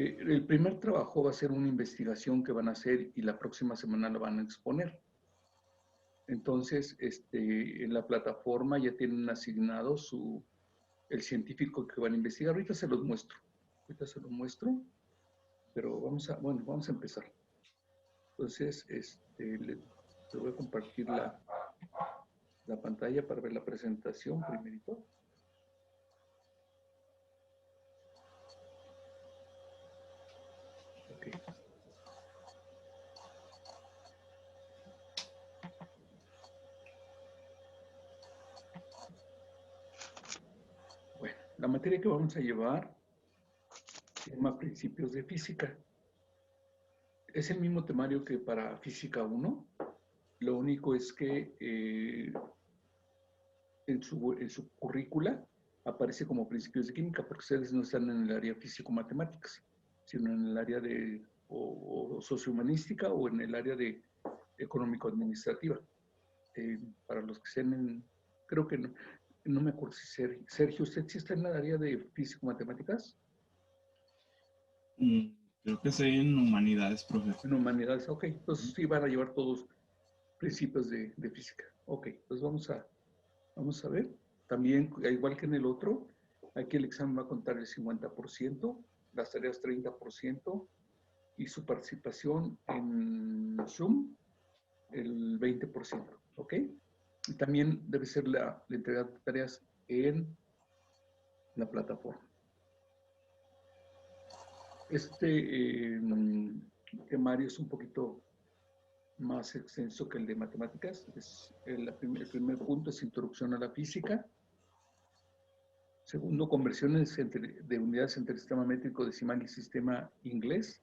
El primer trabajo va a ser una investigación que van a hacer y la próxima semana la van a exponer. Entonces, en la plataforma ya tienen asignado el científico que van a investigar. Ahorita se los muestro. Pero vamos a empezar. Entonces, le voy a compartir la pantalla para ver la presentación primerito. Ok. Bueno, la materia que vamos a llevar se llama Principios de Física. Es el mismo temario que para Física 1. Lo único es que en su currícula aparece como Principios de Química, porque ustedes no están en el área físico-matemáticas, sino en el área de o sociohumanística o en el área de económico-administrativa. Para los que sean, creo que no me acuerdo si Sergio, ¿usted sí está en la área de físico-matemáticas? Creo que estoy en humanidades, profe. En humanidades, ok, entonces sí van a llevar todos principios de física. Ok, pues vamos a ver. También, igual que en el otro, aquí el examen va a contar el 50%, las tareas 30% y su participación en Zoom el 20%, ¿ok? Y también debe ser la entrega de tareas en la plataforma. Temario es un poquito más extenso que el de matemáticas. El primer punto es introducción a la física. Segundo, conversiones de unidades entre el sistema métrico decimal y sistema inglés.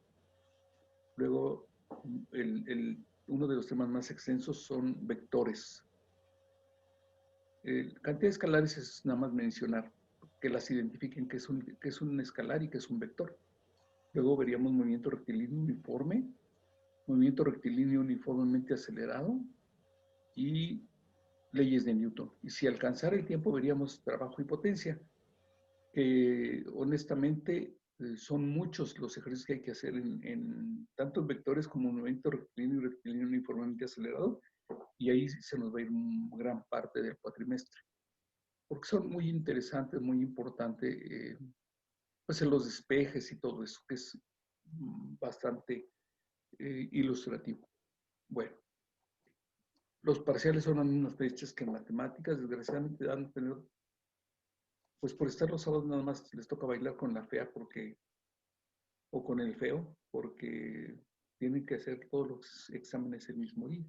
Luego, uno de los temas más extensos son vectores. Cantidad de escalares es nada más mencionar, que las identifiquen qué es un escalar y qué es un vector. Luego veríamos movimiento rectilíneo uniformemente acelerado y leyes de Newton. Y si alcanzara el tiempo veríamos trabajo y potencia, que honestamente son muchos los ejercicios que hay que hacer en tanto en vectores como movimiento rectilíneo y rectilíneo uniformemente acelerado, y ahí se nos va a ir gran parte del cuatrimestre, porque son muy interesantes, muy importantes, pues en los despejes y todo eso, que es bastante ilustrativo. Bueno, los parciales son las mismas fechas que en matemáticas, desgraciadamente han tenido, pues por estar los sábados nada más les toca bailar con la fea o con el feo, porque tienen que hacer todos los exámenes el mismo día.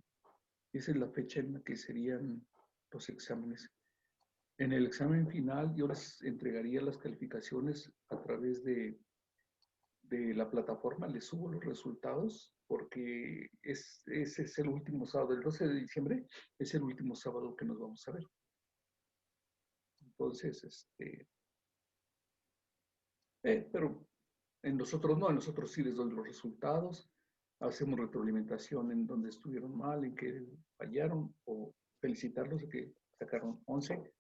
Esa es la fecha en la que serían los exámenes. En el examen final yo les entregaría las calificaciones a través de la plataforma, les subo los resultados porque ese es el último sábado, el 12 de diciembre es el último sábado que nos vamos a ver. Entonces, pero en nosotros no, en nosotros sí les doy los resultados, hacemos retroalimentación en donde estuvieron mal, en que fallaron, o felicitarlos de que sacaron 11,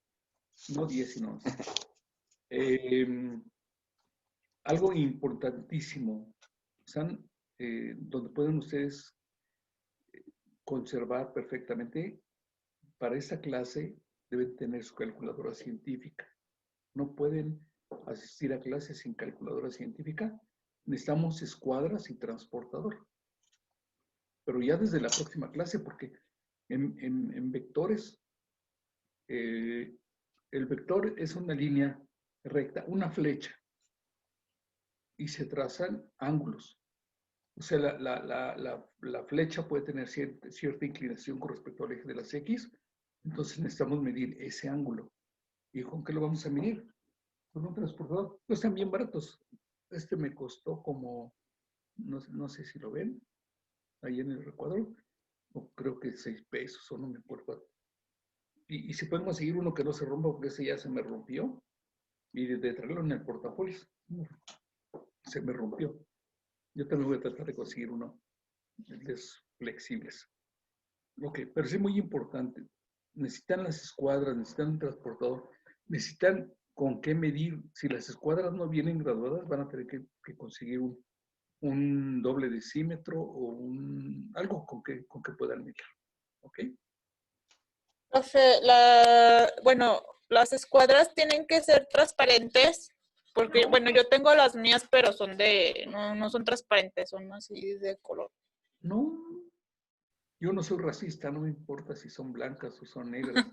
no 10, sino 11. Algo importantísimo, ¿saben? Donde pueden ustedes conservar perfectamente, para esta clase deben tener su calculadora científica. No pueden asistir a clases sin calculadora científica. Necesitamos escuadras y transportador. Pero ya desde la próxima clase, porque en vectores, el vector es una línea recta, una flecha, y se trazan ángulos. O sea, la flecha puede tener cierta inclinación con respecto al eje de las X, entonces necesitamos medir ese ángulo. ¿Y con qué lo vamos a medir? Con un transportador. Pues están bien baratos. Me costó como, no sé si lo ven, ahí en el recuadro, o creo que 6 pesos, o no me acuerdo. Y si podemos conseguir uno que no se rompa, porque ese ya se me rompió, y de traerlo en el portafolio, se me rompió. Yo también voy a tratar de conseguir uno de esos flexibles. Ok, pero sí es muy importante. Necesitan las escuadras, necesitan un transportador, necesitan con qué medir. Si las escuadras no vienen graduadas, van a tener que conseguir un doble decímetro o algo con que puedan medir. ¿Ok? Profe, bueno, las escuadras tienen que ser transparentes, porque, No, bueno, yo tengo las mías, pero son no son transparentes, son así de color. no, yo no soy racista, no me importa si son blancas o son negras.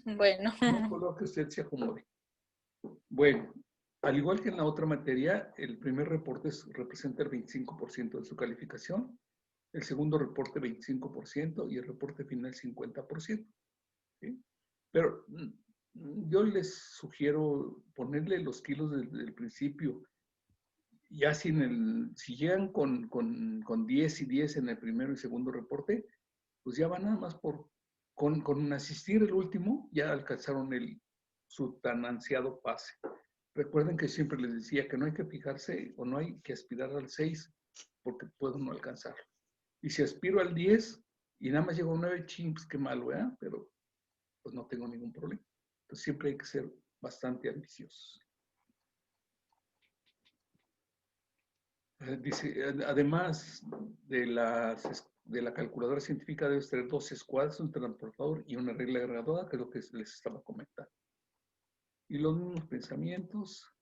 Bueno. No, color que usted se acomode. Bueno, al igual que en la otra materia, el primer reporte representa el 25% de su calificación, el segundo reporte 25% y el reporte final 50%. ¿Sí? Pero yo les sugiero ponerle los kilos desde el principio. Ya si llegan con 10 y 10 en el primero y segundo reporte, pues ya van nada más con asistir el último, ya alcanzaron su tan ansiado pase. Recuerden que siempre les decía que no hay que fijarse o no hay que aspirar al 6 porque puedo no alcanzarlo. Y si aspiro al 10 y nada más llego a un 9, pues qué malo, ¿verdad? Pero pues no tengo ningún problema. Entonces siempre hay que ser bastante ambiciosos. Dice, además de la calculadora científica debes tener 2 escuadras, un transportador y una regla graduada, que es lo que les estaba comentando. Y los mismos pensamientos,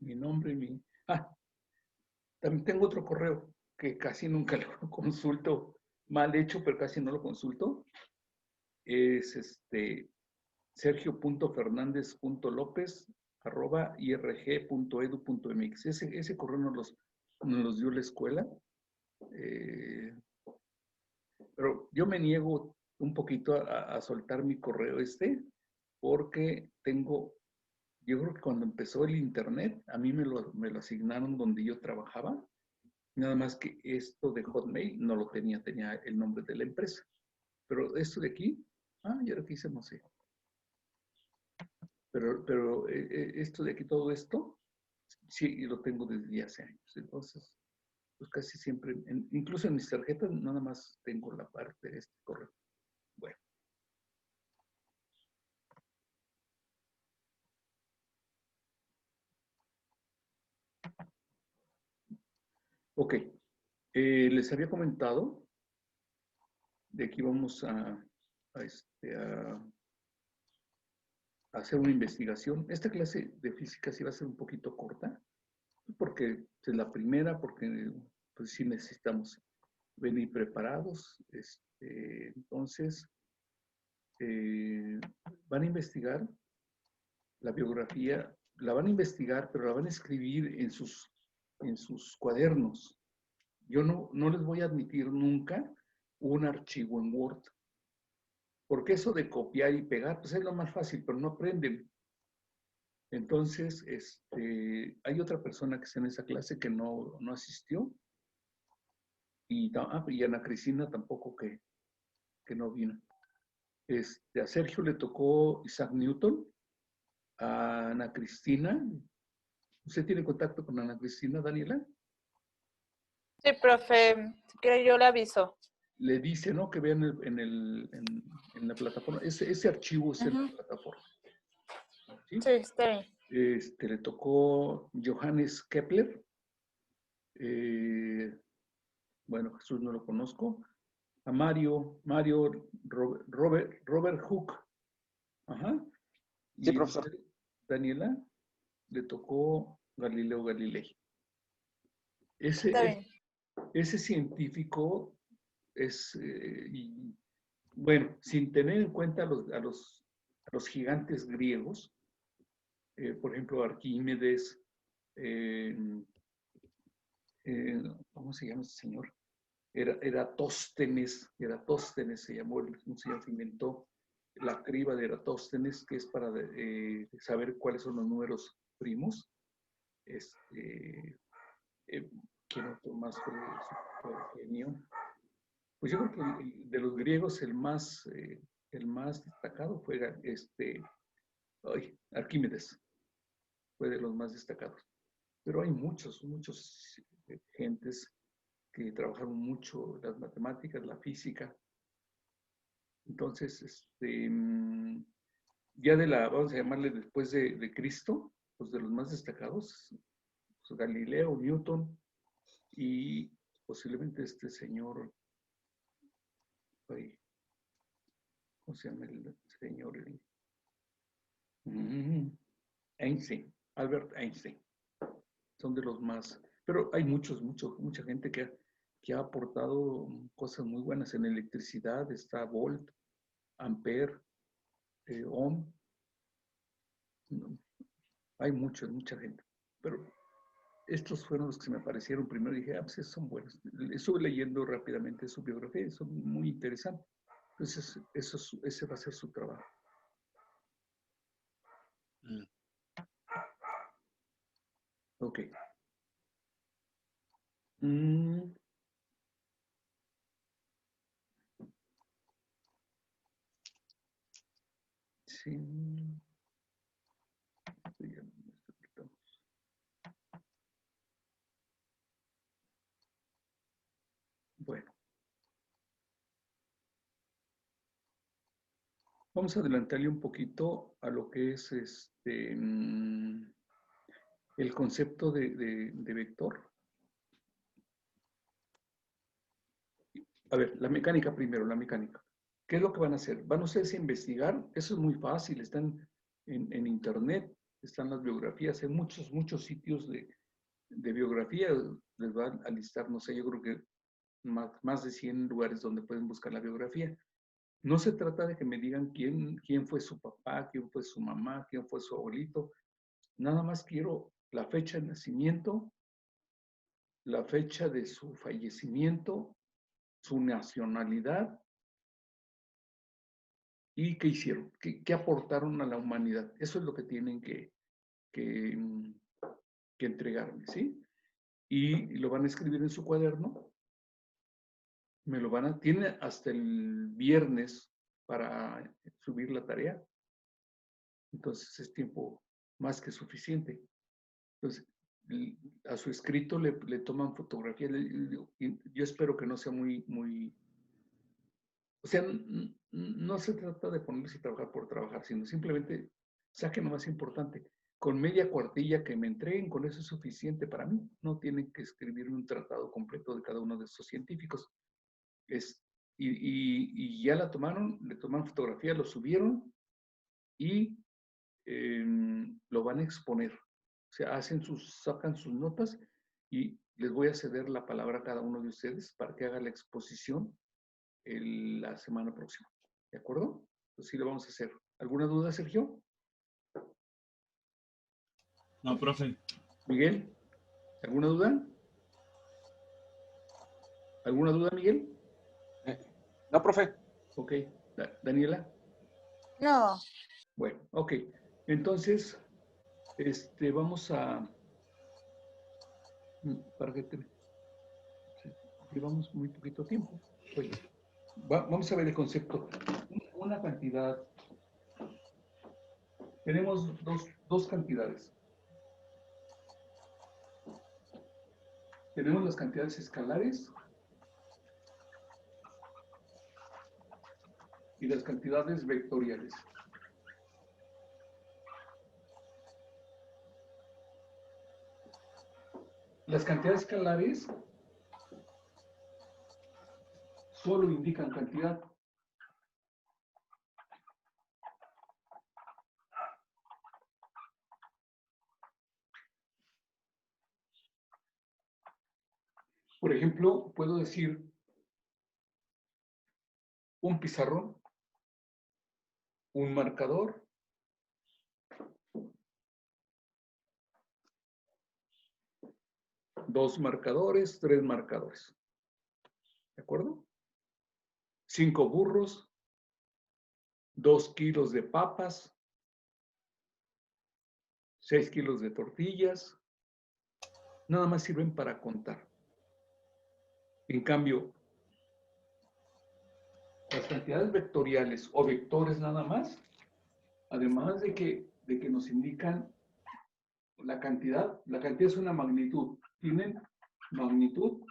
mi nombre, también tengo otro correo que casi nunca lo consulto, mal hecho, pero casi no lo consulto. Es sergio.fernandez.lopez@irg.edu.mx. Ese correo nos los dio la escuela. Pero yo me niego un poquito a soltar mi correo porque yo creo que cuando empezó el internet, a mí me lo asignaron donde yo trabajaba, nada más que esto de Hotmail no lo tenía el nombre de la empresa. Pero esto de aquí, ya lo que hice, no sé. Pero esto de aquí, todo esto, sí, lo tengo desde hace años. Entonces, pues casi siempre, incluso en mis tarjetas, nada más tengo la parte de este correo. Bueno. Ok. Les había comentado de que íbamos a hacer una investigación. Esta clase de física sí va a ser un poquito corta, porque es la primera, porque pues sí necesitamos venir preparados. Entonces, van a investigar la biografía, la van a investigar, pero la van a escribir en sus cuadernos. Yo no les voy a admitir nunca un archivo en Word. Porque eso de copiar y pegar, pues es lo más fácil, pero no aprenden. Entonces, hay otra persona que está en esa clase que no asistió. Y Ana Cristina tampoco que no vino. A Sergio le tocó Isaac Newton, a Ana Cristina. ¿Usted tiene contacto con Ana Cristina, Daniela? Sí, profe, si quiere yo le aviso. Le dice, ¿no? Que vean en la plataforma. Ese archivo es en la plataforma. ¿Sí? Sí, está bien. Le tocó Johannes Kepler. Bueno, Jesús no lo conozco. A Robert Hooke. Ajá. Sí, Y profesor. Daniela le tocó Galileo Galilei. Está bien. Ese científico bueno, sin tener en cuenta a los gigantes griegos, por ejemplo, Arquímedes, ¿cómo se llama ese señor? Eratóstenes se llamó, un señor que inventó la criba de Eratóstenes, que es para saber cuáles son los números primos. ¿Quién otro más fue genio? Pues yo creo que de los griegos el más destacado fue Arquímedes, fue de los más destacados. Pero hay muchos gentes que trabajaron mucho las matemáticas, la física. Entonces, ya vamos a llamarle después de Cristo, pues de los más destacados, pues Galileo, Newton y posiblemente este señor, ¿cómo se llama el señor? Einstein, Albert Einstein. Son de los más, pero hay mucha gente que ha aportado cosas muy buenas en electricidad. Está volt, ampere, ohm. No, hay mucha gente, pero estos fueron los que me parecieron primero. Dije, pues esos son buenos. Estuve leyendo rápidamente su biografía, son muy interesantes. Entonces, ese va a ser su trabajo. Ok. Sí. Bueno. Vamos a adelantarle un poquito a lo que es el concepto de vector. A ver, la mecánica primero, la mecánica. ¿Qué es lo que van a hacer? Van a ustedes a investigar, eso es muy fácil, están en internet, están las biografías, hay muchos sitios de biografía, les van a listar, no sé, yo creo que más de 100 lugares donde pueden buscar la biografía. No se trata de que me digan quién fue su papá, quién fue su mamá, quién fue su abuelito. Nada más quiero la fecha de nacimiento, la fecha de su fallecimiento, su nacionalidad y qué hicieron, qué aportaron a la humanidad. Eso es lo que tienen que entregarme, ¿sí? Y lo van a escribir en su cuaderno. Tiene hasta el viernes para subir la tarea. Entonces es tiempo más que suficiente. Entonces, a su escrito le toman fotografía. Yo espero que no sea muy... O sea, no se trata de ponerse a trabajar por trabajar, sino simplemente saquen lo más importante. Con media cuartilla que me entreguen, con eso es suficiente para mí. No tienen que escribir un tratado completo de cada uno de estos científicos. Y ya le tomaron fotografía, lo subieron y lo van a exponer. O sea, sacan sus notas y les voy a ceder la palabra a cada uno de ustedes para que haga la exposición la semana próxima. ¿De acuerdo? Pues sí lo vamos a hacer. ¿Alguna duda, Sergio? No, profe. Miguel, ¿alguna duda? ¿Alguna duda, Miguel? No, profe. Ok. Daniela. No. Bueno, ok. Entonces, vamos a... Para que llevamos muy poquito tiempo. Oye, vamos a ver el concepto. Una cantidad. Tenemos dos cantidades. Tenemos las cantidades escalares y las cantidades vectoriales. Las cantidades escalares solo indican cantidad. Por ejemplo, puedo decir un pizarrón, un marcador, dos marcadores, tres marcadores. ¿De acuerdo? 5 burros, 2 kilos de papas, 6 kilos de tortillas. Nada más sirven para contar. En cambio, las cantidades vectoriales o vectores nada más, además de que nos indican la cantidad es una magnitud. Tienen magnitud.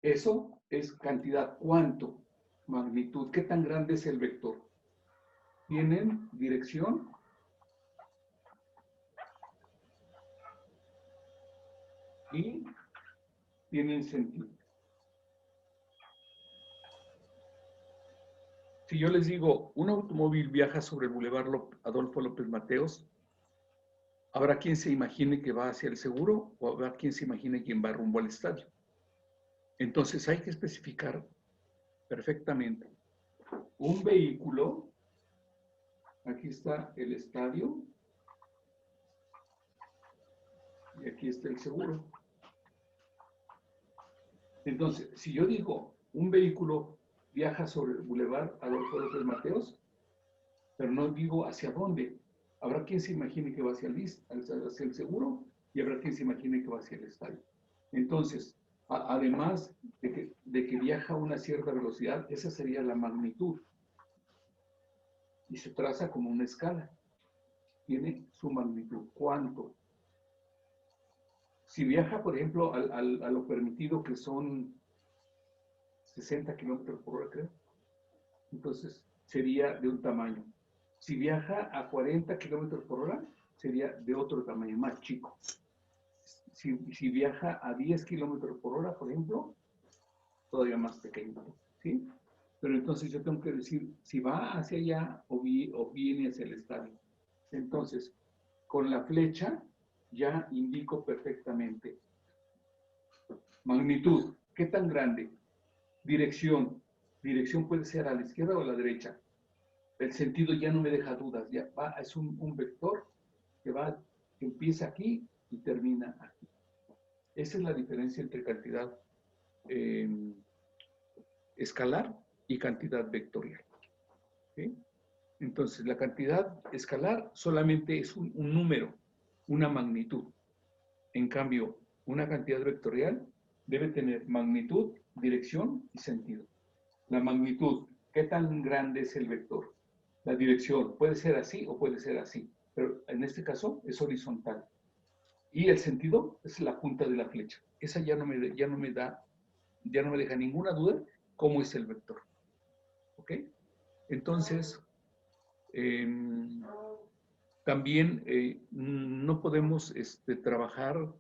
Eso es cantidad. ¿Cuánto? magnitud. ¿Qué tan grande es el vector? Tienen dirección y tienen sentido. Si yo les digo, un automóvil viaja sobre el Boulevard Adolfo López Mateos, ¿habrá quien se imagine que va hacia el seguro o habrá quien se imagine quien va rumbo al estadio? Entonces hay que especificar perfectamente. Un vehículo, aquí está el estadio y aquí está el seguro. Entonces, si yo digo, un vehículo viaja sobre el Boulevard Adolfo López Mateos, pero no digo hacia dónde, habrá quien se imagine que va hacia el seguro y habrá quien se imagine que va hacia el estadio. Entonces, además de que viaja a una cierta velocidad, esa sería la magnitud. Y se traza como una escala. Tiene su magnitud. ¿Cuánto? Si viaja, por ejemplo, a lo permitido, que son 60 kilómetros por hora, creo, entonces sería de un tamaño. Si viaja a 40 kilómetros por hora, sería de otro tamaño, más chico. Si viaja a 10 kilómetros por hora, por ejemplo, todavía más pequeño, ¿sí? Pero entonces yo tengo que decir si va hacia allá o viene hacia el estadio. Entonces, con la flecha ya indico perfectamente. Magnitud, ¿qué tan grande? Dirección. Dirección puede ser a la izquierda o a la derecha. El sentido ya no me deja dudas, ya va, es un vector que empieza aquí y termina aquí. Esa es la diferencia entre cantidad escalar y cantidad vectorial. ¿Sí? Entonces, la cantidad escalar solamente es un número, una magnitud. En cambio, una cantidad vectorial debe tener magnitud, dirección y sentido. La magnitud, ¿qué tan grande es el vector? La dirección puede ser así o puede ser así, pero en este caso es horizontal. Y el sentido es la punta de la flecha. Esa ya no me deja ninguna duda cómo es el vector. ¿Ok? Entonces, también no podemos trabajar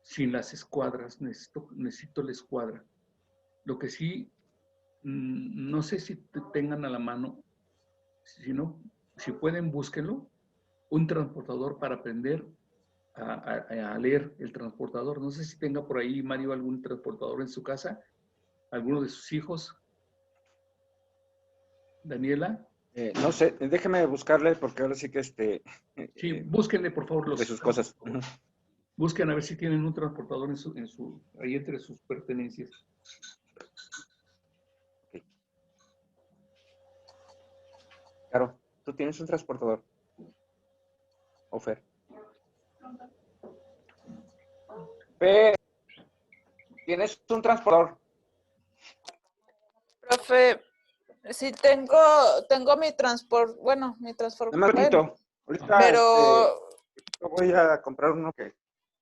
sin las escuadras. Necesito la escuadra. Lo que sí, no sé si tengan a la mano, si pueden, búsquenlo, un transportador para aprender a leer el transportador. No sé si tenga por ahí, Mario, algún transportador en su casa, alguno de sus hijos. Daniela. No sé, déjeme buscarle porque ahora sí que Sí, búsquenle, por favor, de sus cosas. Busquen a ver si tienen un transportador ahí entre sus pertenencias. Okay. Claro, tú tienes un transportador. Ofer. Fer, tienes un transportador. Profe, sí tengo mi transporte, bueno, mi transporte. Nada más Bueno, ahorita pero, voy a comprar uno que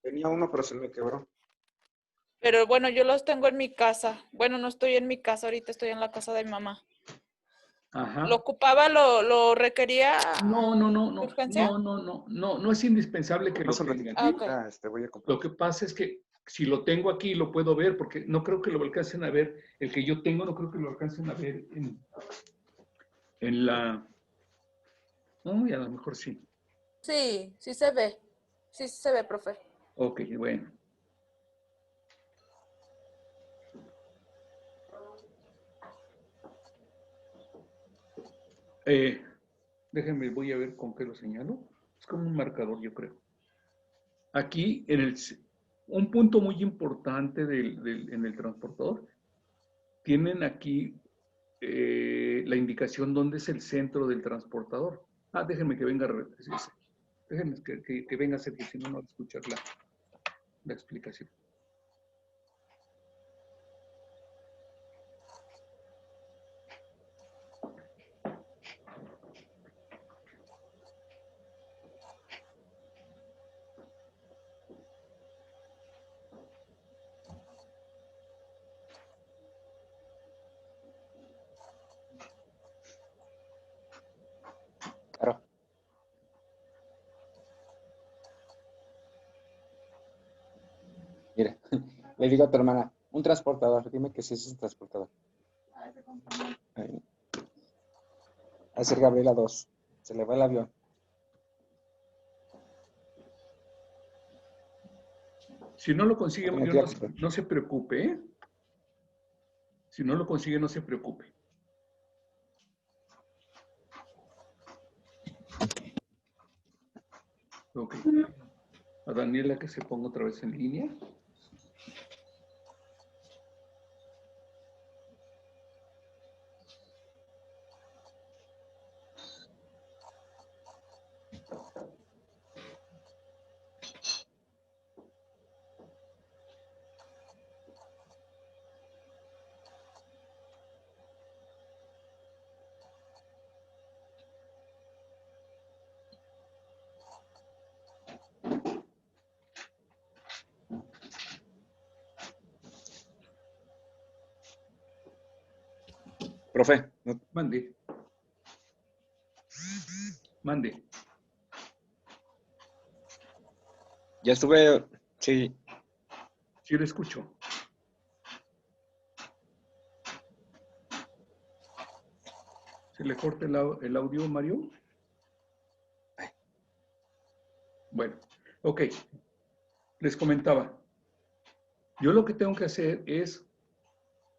tenía uno, pero se me quebró. pero bueno, yo los tengo en mi casa. Bueno, no estoy en mi casa, ahorita estoy en la casa de mi mamá. Ajá. ¿Lo ocupaba, lo requería? ¿Urgencia? No es indispensable que lo tengan. Ah, ok. Voy a comprar. Lo que pasa es que si lo tengo aquí lo puedo ver, porque no creo que lo alcancen a ver. El que yo tengo no creo que lo alcancen a ver en la... Uy, a lo mejor sí. Sí, sí se ve. Sí se ve, profe. Ok, bueno. Déjenme, voy a ver con qué lo señalo. Es como un marcador, yo creo. Aquí, un punto muy importante en el transportador, tienen aquí la indicación dónde es el centro del transportador. Déjenme que venga, déjenme que venga a Sergio, si no, no va a escuchar la explicación. Le digo a tu hermana, un transportador, dime que sí es un transportador. Ahí. A ser Gabriela 2. Se le va el avión. Si no lo consigue, Como Mario, tía, no se preocupe, ¿eh? Si no lo consigue, no se preocupe. Ok. A Daniela que se ponga otra vez en línea. Profe, no- Mande. Mande. ya estuve, sí, Sí, lo escucho. ¿Se le corta el audio, Mario? Bueno, ok. Les comentaba. Yo lo que tengo que hacer es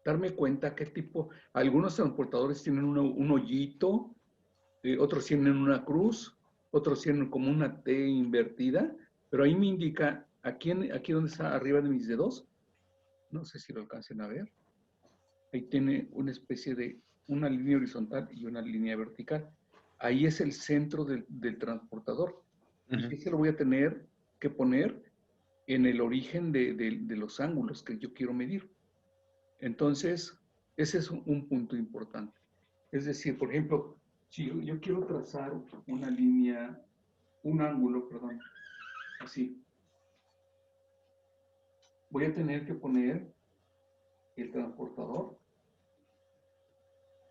darme cuenta qué tipo. Algunos transportadores tienen un hoyito, otros tienen una cruz, otros tienen como una T invertida, pero ahí me indica, aquí donde está arriba de mis dedos, no sé si lo alcancen a ver, ahí tiene una especie de una línea horizontal y una línea vertical. Ahí es el centro del transportador. Y ese lo voy a tener que poner en el origen de los ángulos que yo quiero medir. Entonces, ese es un punto importante. Es decir, por ejemplo, si yo quiero trazar una línea, un ángulo, perdón, así, voy a tener que poner el transportador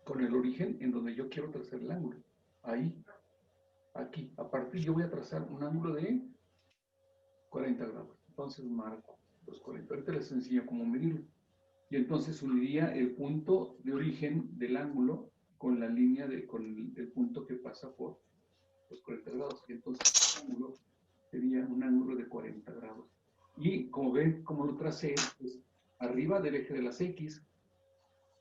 con el origen en donde yo quiero trazar el ángulo. Ahí, aquí. A partir yo voy a trazar un ángulo de 40 grados. Entonces marco los 40. Ahorita les enseño cómo medirlo. Y entonces uniría el punto de origen del ángulo con la línea con el punto que pasa por los 40 grados. Y entonces el ángulo sería un ángulo de 40 grados. Y como ven, como lo tracé, pues arriba del eje de las X,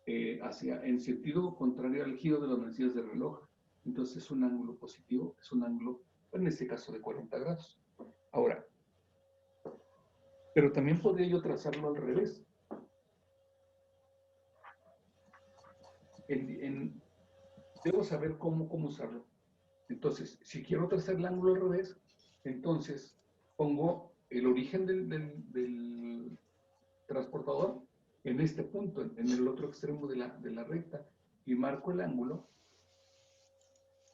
en sentido contrario al giro de las manecillas del reloj. Entonces es un ángulo positivo, es un ángulo, en este caso, de 40 grados. Ahora, pero también podría yo trazarlo al revés. Debo saber cómo usarlo. Entonces, si quiero trazar el ángulo al revés, entonces pongo el origen del transportador en este punto, en el otro extremo de la recta, y marco el ángulo,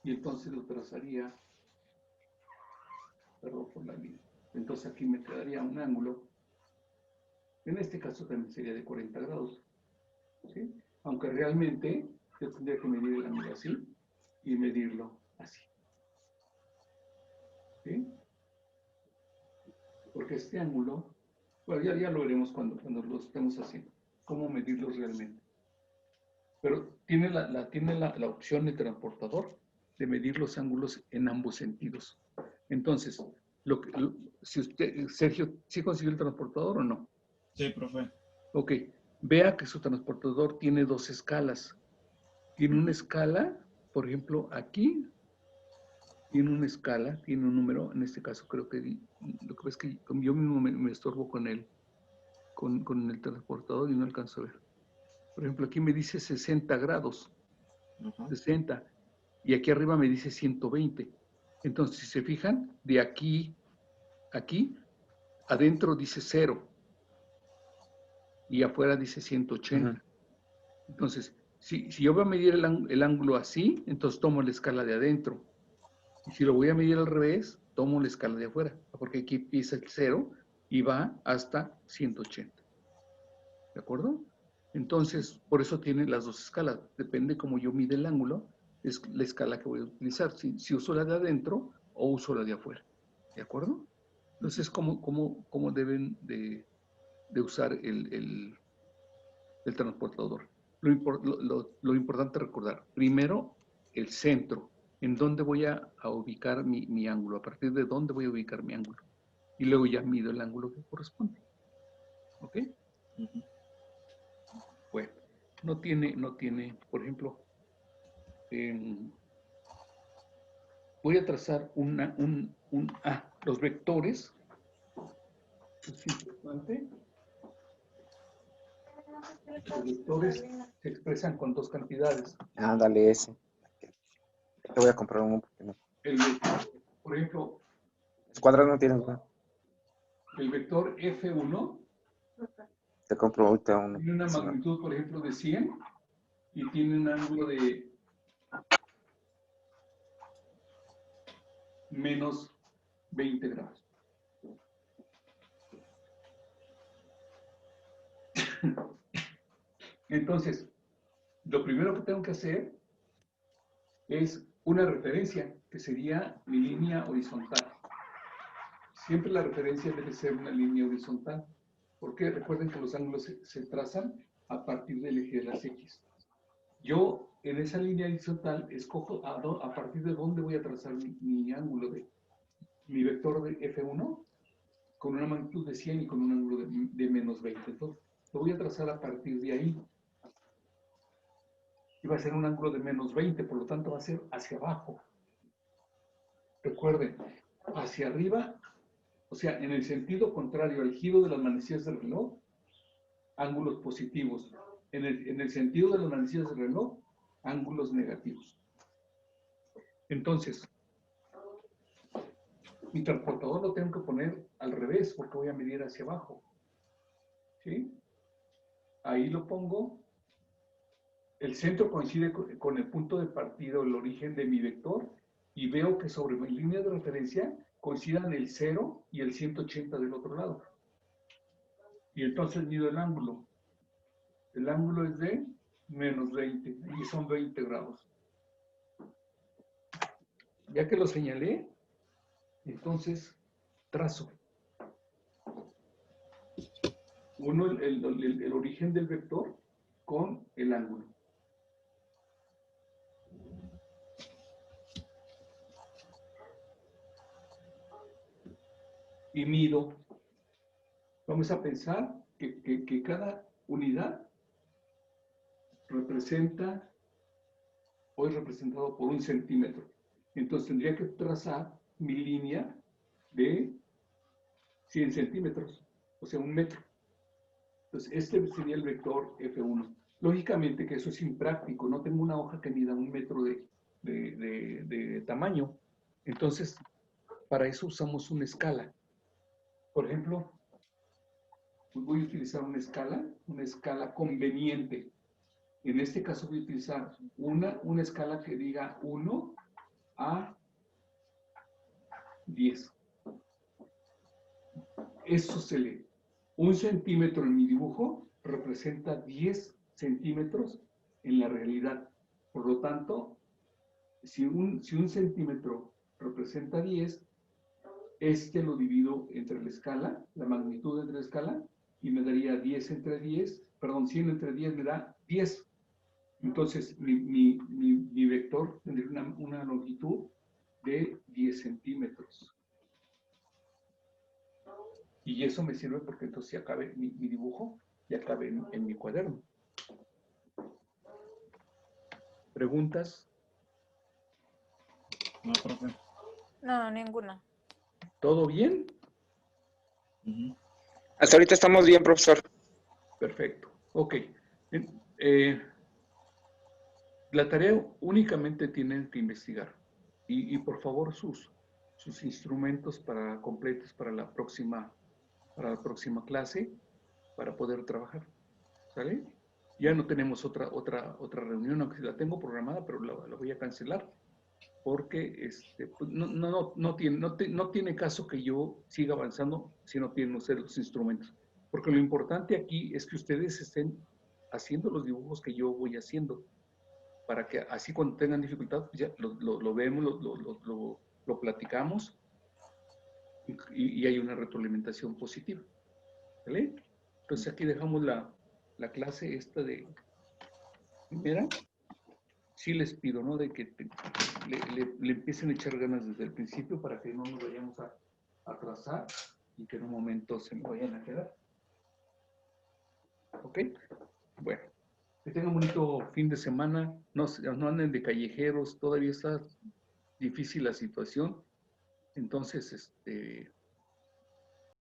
y entonces lo trazaría, perdón por la línea. Entonces aquí me quedaría un ángulo, en este caso también sería de 40 grados, ¿sí? Aunque realmente yo tendría que medir el ángulo así y medirlo así, ¿sí? Porque este ángulo, bueno, ya lo veremos cuando lo estemos haciendo, cómo medirlos realmente. Pero tiene la opción de transportador de medir los ángulos en ambos sentidos. Entonces, si usted, Sergio, ¿sí consiguió el transportador o no? Sí, profe. Ok, vea que su transportador tiene dos escalas. Tiene una escala, por ejemplo, aquí, tiene una escala, tiene un número, en este caso creo que, lo que pasa es que yo mismo me estorbo con el transportador y no alcanzo a ver. Por ejemplo, aquí me dice 60 grados, 60, y aquí arriba me dice 120. Entonces, si se fijan, de aquí, adentro dice 0, y afuera dice 180. Entonces, si yo voy a medir el ángulo así, entonces tomo la escala de adentro. Y si lo voy a medir al revés, tomo la escala de afuera, porque aquí empieza el 0 y va hasta 180. ¿De acuerdo? Entonces, por eso tiene las dos escalas. Depende cómo yo mide el ángulo, es la escala que voy a utilizar. Si uso la de adentro o uso la de afuera. ¿De acuerdo? Entonces, ¿cómo deben de de usar el transportador. Lo importante recordar, primero, el centro, en dónde voy a ubicar mi ángulo, a partir de dónde voy a ubicar mi ángulo. Y luego ya mido el ángulo que corresponde. ¿Ok? Ujú. Bueno, no tiene, por ejemplo, voy a trazar los vectores. Es importante. Los vectores se expresan con dos cantidades. Ándale ese. Te voy a comprar uno porque no. El vector, por ejemplo, Escuadra no tienes, ¿verdad? el vector F1 Te compro ahorita uno. tiene una Sí, no. magnitud, por ejemplo, de 100 y tiene un ángulo de menos 20 grados. Entonces, lo primero que tengo que hacer es una referencia, que sería mi línea horizontal. Siempre la referencia debe ser una línea horizontal, porque recuerden que los ángulos se trazan a partir del eje de las X. Yo, en esa línea horizontal, escojo a partir de dónde voy a trazar mi ángulo mi vector de F1, con una magnitud de 100 y con un ángulo de menos 20. Entonces, lo voy a trazar a partir de ahí. Y va a ser un ángulo de menos 20, por lo tanto va a ser hacia abajo. Recuerden, hacia arriba, o sea, en el sentido contrario al giro de las manecillas del reloj, ángulos positivos. En el sentido de las manecillas del reloj, ángulos negativos. Entonces, mi transportador lo tengo que poner al revés porque voy a medir hacia abajo. ¿Sí? Ahí lo pongo. El centro coincide con el punto de partida o el origen de mi vector y veo que sobre mi línea de referencia coincidan el 0 y el 180 del otro lado. Y entonces mido el ángulo. El ángulo es de menos 20 y son 20 grados. Ya que lo señalé, entonces trazo. Uno el origen del vector con el ángulo. Y mido. Vamos a pensar que cada unidad representa o es representado por 1 centímetro. Entonces tendría que trazar mi línea de 100 centímetros, o sea, 1 metro. Entonces, este sería el vector F1. Lógicamente que eso es impráctico, no tengo una hoja que mida 1 metro de tamaño. Entonces, para eso usamos una escala. Por ejemplo, voy a utilizar una escala conveniente. En este caso voy a utilizar una escala que diga 1 a 10. Eso se lee. 1 centímetro en mi dibujo representa 10 centímetros en la realidad. Por lo tanto, si un centímetro representa 10, lo divido entre la escala, la magnitud entre la escala, y me daría 10 entre 10, perdón, 100 entre 10 me da 10. Entonces, mi vector tendría una longitud de 10 centímetros. Y eso me sirve porque entonces ya cabe mi dibujo, ya cabe en mi cuaderno. ¿Preguntas? No, profe. No, ninguna. ¿Todo bien? Ujú. Hasta ahorita estamos bien, profesor. Perfecto. Ok. La tarea únicamente tienen que investigar. Y por favor, sus instrumentos completos para la próxima clase, para poder trabajar. ¿Sale? Ya no tenemos otra reunión, aunque la tengo programada, pero la voy a cancelar. Porque pues no tiene caso que yo siga avanzando si no tienen ustedes los instrumentos. Porque lo importante aquí es que ustedes estén haciendo los dibujos que yo voy haciendo, para que así cuando tengan dificultad, pues ya lo vemos, lo platicamos y hay una retroalimentación positiva. ¿Vale? Entonces aquí dejamos la clase esta de primera. Sí les pido, ¿no? De que le empiecen a echar ganas desde el principio para que no nos vayamos a atrasar y que en un momento se me vayan a quedar. ¿Ok? Bueno, que tengan un bonito fin de semana. No anden de callejeros, todavía está difícil la situación. Entonces,